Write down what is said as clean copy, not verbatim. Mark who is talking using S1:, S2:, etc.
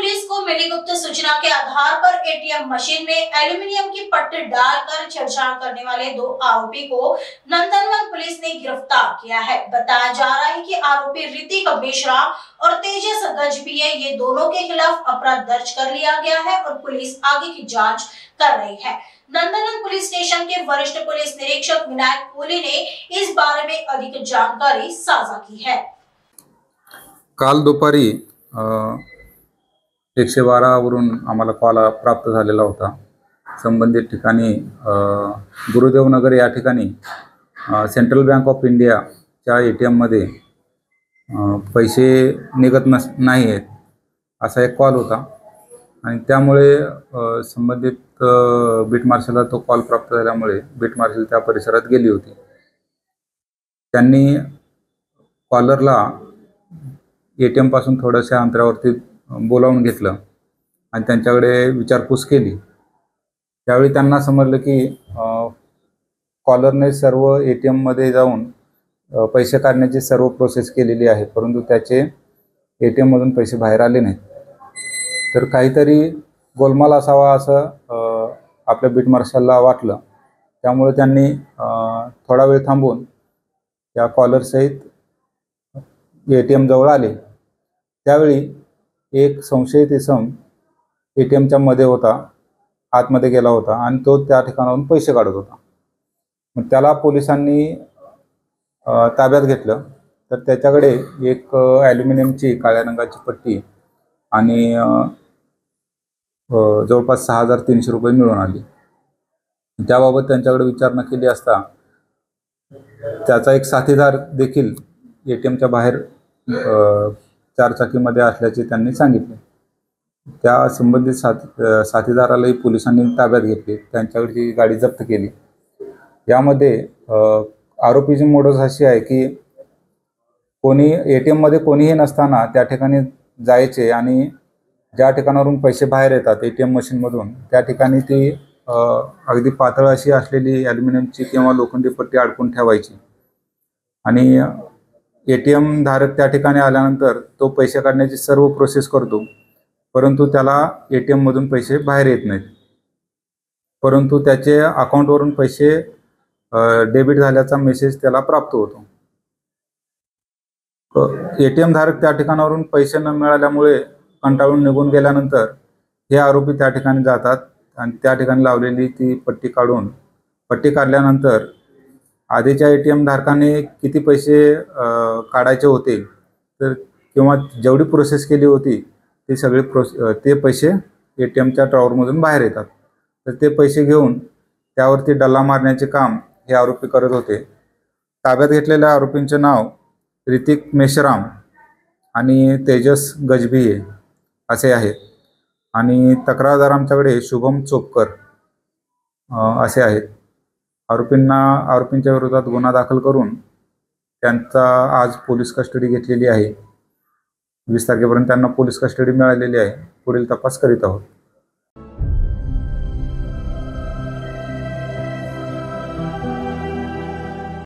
S1: Police को milli गुप्त सूचना के आधार पर एटीएम मशीन में एल्यूमिनियम की पट्टी डालकर छेड़छाड़ करने वाले 2 आरोपी को नंदनवन पुलिस ने गिरफ्तार किया है। बताया जा रहा है कि आरोपी ऋतिक मिश्रा और तेजस गजभिये ये दोनों के खिलाफ अपराध दर्ज कर लिया गया है और पुलिस आगे की जाँच कर रही है। नंदनवन पुलिस स्टेशन के वरिष्ठ पुलिस निरीक्षक विनायक कोहली ने इस बारे में अधिक जानकारी साझा की है।
S2: काल दुपारी 112 वरून आम्हाला कॉल प्राप्त झालेला होता। संबंधित ठिकाणी गुरुदेव नगर या ठिकाणी सेंट्रल बँक ऑफ इंडियाच्या एटीएम मध्ये पैसे निघत नाही आहेत असा एक कॉल होता आणि त्यामुळे संबंधित बीट मार्शलला तो कॉल प्राप्त झाल्यामुळे बीट मार्शल त्या परिसरात गेली होती। त्यांनी कॉलरला एटीएम पासून थोड्याशा अंतरावरती बोलावून घेतलं आणि त्यांच्याकडे विचारपूस केली। त्यावेळी त्यांना समजलं की कॉलरने सर्व एटीएम मध्ये जाऊन पैसे काढण्याची सर्व प्रोसेस केलेली आहे, परंतु त्याचे एटीएम मधून पैसे बाहेर आले नाहीत। तर काहीतरी गोलमाल असावा असं आपल्या बीट मार्शलला वाटलं। त्यामुळे त्यांनी थोडा वेळ थांबून त्या कॉलर सहित एटीएम जवळ आले। त्यावेळी एक संशयित इसम एटीएमच्या मध्ये होता, आतमध्ये गेला होता आणि तो त्या ठिकाणाहून पैसे काढत होता। मग त्याला पोलिसांनी ताब्यात घेतलं। तर त्याच्याकडे एक ॲल्युमिनियमची काळ्या रंगाची पट्टी आणि जवळपास 6300 रुपये मिळून आले। त्याबाबत त्यांच्याकडे विचारणा केली असता त्याचा एक साथीदार देखील एटीएमच्या बाहेर चारचाकीमध्ये असल्याचे त्यांनी सांगितले। त्या संबंधित साथीदारालाही पोलिसांनी ताब्यात घेतले, त्यांच्याकडची गाडी जप्त केली। यामध्ये आरोपीची मोडस अशी आहे की कोणी एटीएम मध्ये कोणीही नसताना त्या ठिकाणी जायचे आणि ज्या ठिकाणावरून पैसे बाहेर येतात एटीएम मशीन मधून त्या ठिकाणी ती अगदी पातळ अशी असलेली ॲल्युमिनियमची किंवा लोखंडी पट्टी अडकून ठेवायची आणि एटीएम धारक त्या ठिकाणी आल्यानंतर तो पैसे काढण्याची सर्व प्रोसेस करतो, परंतु त्याला एटीएम मधून पैसे बाहेर येत नाहीत। परंतु त्याचे अकाउंटवरून पैसे डेबिट झाल्याचा मेसेज त्याला प्राप्त होतो। एटीएम धारक त्या ठिकाणावरून पैसे न मिळाल्यामुळे कंटाळून निघून गेल्यानंतर हे आरोपी त्या ठिकाणी जातात आणि त्या ठिकाणी लावलेली ती पट्टी काढल्यानंतर आधीच्या एटीएम धारकाने किती पैसे काढायचे होते तर किंवा जेवढी प्रोसेस केली होती ते सगळे ते पैसे एटीएमच्या ड्रॉवरमधून बाहेर येतात। तर ते पैसे घेऊन त्यावरती डल्ला मारण्याचे काम हे आरोपी करत होते। ताब्यात घेतलेल्या आरोपींचे नाव ऋतिक मेश्राम आणि तेजस गजभिये असे आहेत आणि तक्रारदार आमच्याकडे शुभम चोपकर असे आहेत। आरोपींच्या विरोधात गुन्हा दाखल करून त्यांचा आज पोलीस कस्टडी घेतलेली आहे। 20 तारखेपर्यंत त्यांना पोलीस कस्टडी मिळालेली आहे। पुढील तपास करीत आहोत।